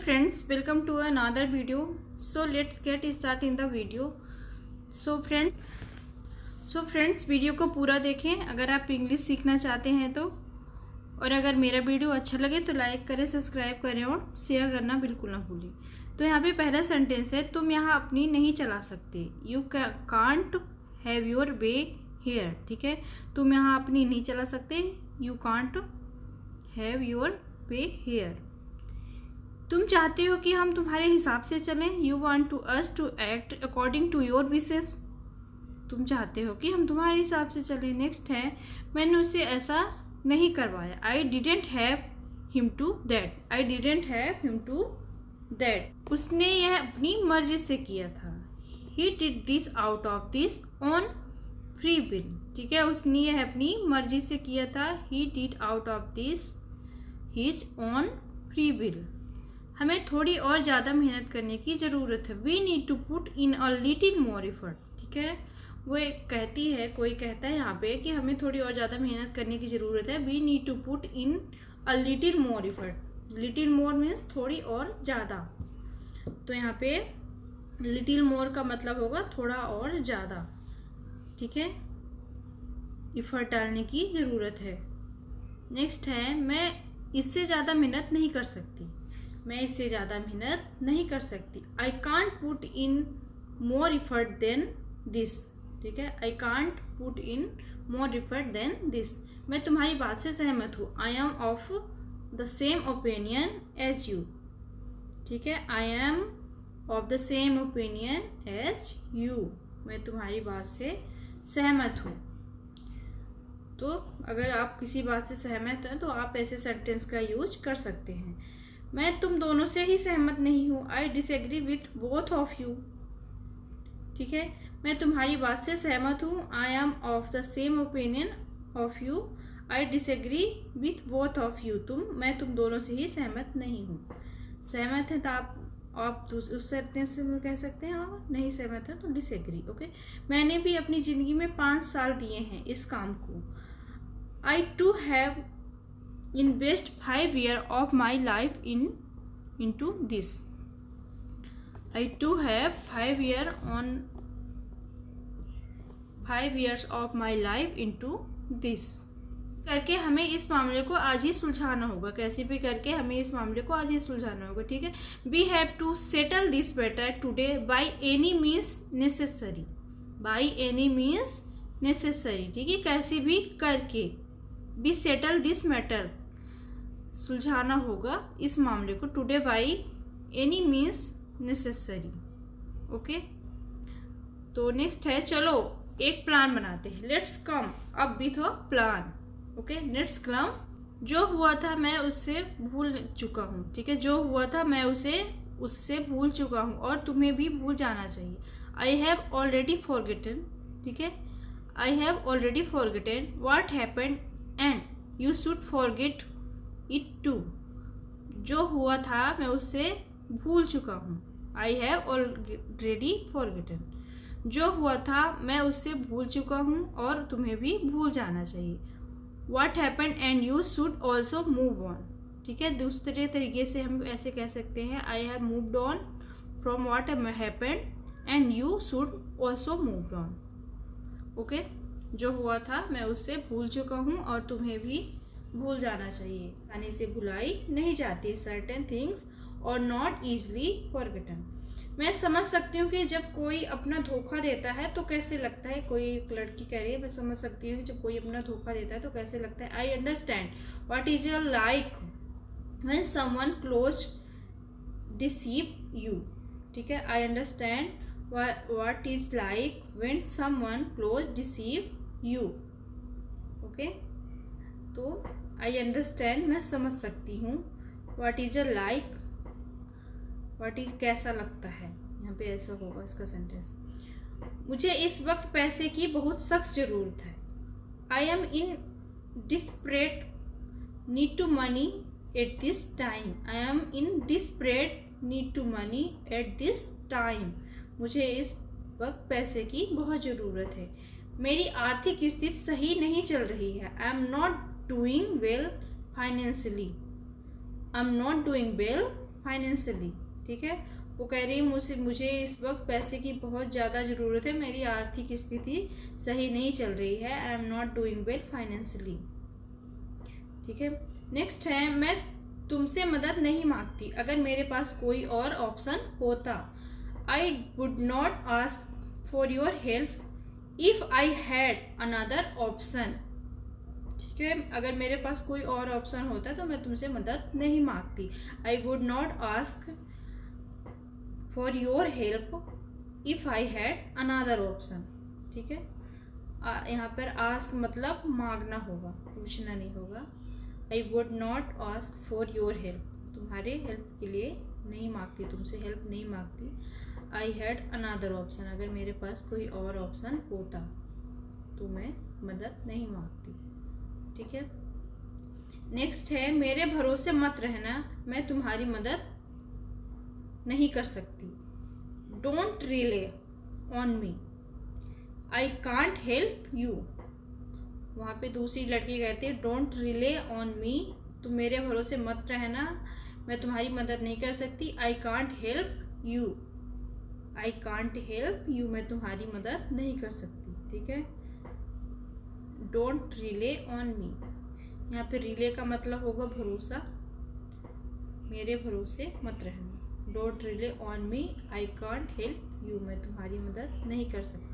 friends, welcome to another video. So let's get start in the video. So friends video को पूरा देखें अगर आप इंग्लिश सीखना चाहते हैं तो। और अगर मेरा वीडियो अच्छा लगे तो लाइक करें, सब्सक्राइब करें और शेयर करना बिल्कुल ना भूलें। तो यहाँ पे पहला सेंटेंस है, तुम यहाँ अपनी नहीं चला सकते। You can't have your way here. ठीक है, तुम यहाँ अपनी नहीं चला सकते। You can't have your way here. तुम चाहते हो कि हम तुम्हारे हिसाब से चलें। You want to us to act according to your wishes. तुम चाहते हो कि हम तुम्हारे हिसाब से चलें। नेक्स्ट है, मैंने उससे ऐसा नहीं करवाया। I didn't have him to that. I didn't have him to that. उसने यह अपनी मर्जी से किया था। He did this out of this own free will. ठीक है, उसने यह अपनी मर्जी से किया था। He did out of this his own free will. हमें थोड़ी और ज़्यादा मेहनत करने की ज़रूरत है। We need to put in a little more effort. ठीक है, वो एक कहती है, कोई कहता है यहाँ पे कि हमें थोड़ी और ज़्यादा मेहनत करने की ज़रूरत है। We need to put in a little more effort. Little more means थोड़ी और ज़्यादा। तो यहाँ पे लिटिल मोर का मतलब होगा थोड़ा और ज़्यादा। ठीक है, एफर्ट डालने की ज़रूरत है। नेक्स्ट है, मैं इससे ज़्यादा मेहनत नहीं कर सकती। मैं इससे ज़्यादा मेहनत नहीं कर सकती। I can't put in more effort than this. ठीक है, I can't put in more effort than this. मैं तुम्हारी बात से सहमत हूँ। I am of the same opinion as you. ठीक है, I am of the same opinion as you. मैं तुम्हारी बात से सहमत हूँ। तो अगर आप किसी बात से सहमत हैं तो आप ऐसे सेंटेंस का यूज कर सकते हैं। मैं तुम दोनों से ही सहमत नहीं हूँ। I disagree with both of you. ठीक है, मैं तुम्हारी बात से सहमत हूँ। I am of the same opinion of you. I disagree with both of you. मैं तुम दोनों से ही सहमत नहीं हूँ। सहमत हैं तो आप उस सेंटेंस में कह सकते हैं, और नहीं सहमत है तो डिसएग्री। ओके, मैंने भी अपनी ज़िंदगी में 5 साल दिए हैं इस काम को। आई to have invest 5 years of my life into this. I too have 5 years of my life into this. करके हमें इस मामले को आज ही सुलझाना होगा। कैसे भी करके हमें इस मामले को आज ही सुलझाना होगा। ठीक है, we have to settle this matter today by any means necessary. by any means necessary. ठीक है, कैसे भी करके we settle this matter, सुलझाना होगा इस मामले को। Today by any means necessary. Okay, तो नेक्स्ट है, चलो एक प्लान बनाते हैं। Let's come up with a plan. Okay, let's come. जो हुआ था मैं उससे भूल चुका हूँ। ठीक है, जो हुआ था मैं उससे भूल चुका हूँ और तुम्हें भी भूल जाना चाहिए। I have already forgotten. ठीक है, I have already forgotten what happened and you should forget it too. जो हुआ था मैं उससे भूल चुका हूँ। I have already forgotten. जो हुआ था मैं उससे भूल चुका हूँ और तुम्हें भी भूल जाना चाहिए। What happened and you should also move on. ठीक है, दूसरे तरीके से हम ऐसे कह सकते हैं, I have moved on from what happened and you should also move on. Okay, जो हुआ था मैं उससे भूल चुका हूँ और तुम्हें भी भूल जाना चाहिए। आसानी से भुलाई नहीं जाती। सर्टेन थिंग्स और नॉट ईजली फॉरगेटन। मैं समझ सकती हूँ कि जब कोई अपना धोखा देता है तो कैसे लगता है। कोई एक लड़की कह रही है, मैं समझ सकती हूँ जब कोई अपना धोखा देता है तो कैसे लगता है। I understand what is your like when someone close deceive you. ठीक है, I understand what is like when someone close deceive you. Okay, तो आई अंडरस्टैंड मैं समझ सकती हूँ। What is your like, what is कैसा लगता है। यहाँ पे ऐसा होगा इसका सेंटेंस। मुझे इस वक्त पैसे की बहुत सख्त ज़रूरत है। I am in desperate need to money at this time. I am in desperate need to money at this time. मुझे इस वक्त पैसे की बहुत ज़रूरत है। मेरी आर्थिक स्थिति सही नहीं चल रही है। I am not doing well financially. I'm not doing well financially, ठीक है। वो कह रही है मुझे इस वक्त पैसे की बहुत ज़्यादा ज़रूरत है, मेरी आर्थिक स्थिति सही नहीं चल रही है, I am not doing well financially, ठीक है। नेक्स्ट है, मैं तुमसे मदद नहीं मांगती अगर मेरे पास कोई और ऑप्शन होता, I would not ask for your help if I had another option, ठीक है। अगर मेरे पास कोई और ऑप्शन होता तो मैं तुमसे मदद नहीं मांगती। I would not ask for your help if I had another option, ठीक है। यहाँ पर आस्क मतलब मांगना होगा, पूछना नहीं होगा। I would not ask for your help, तुम्हारे हेल्प के लिए नहीं मांगती, तुमसे हेल्प नहीं मांगती। आई हैड अनदर ऑप्शन, अगर मेरे पास कोई और ऑप्शन होता तो मैं मदद नहीं मांगती, ठीक है। नेक्स्ट है, मेरे भरोसे मत रहना, मैं तुम्हारी मदद नहीं कर सकती। Don't relay on me, I can't help you. वहाँ पे दूसरी लड़की कहती है डोंट रिले ऑन मी, तुम मेरे भरोसे मत रहना, मैं तुम्हारी मदद नहीं कर सकती। I can't help you, I can't help you, मैं तुम्हारी मदद नहीं कर सकती, ठीक है। डोंट रिले ऑन मी, यहाँ पे रिले का मतलब होगा भरोसा, मेरे भरोसे मत रहना। Don't relay on me, I can't help you, मैं तुम्हारी मदद नहीं कर सकती।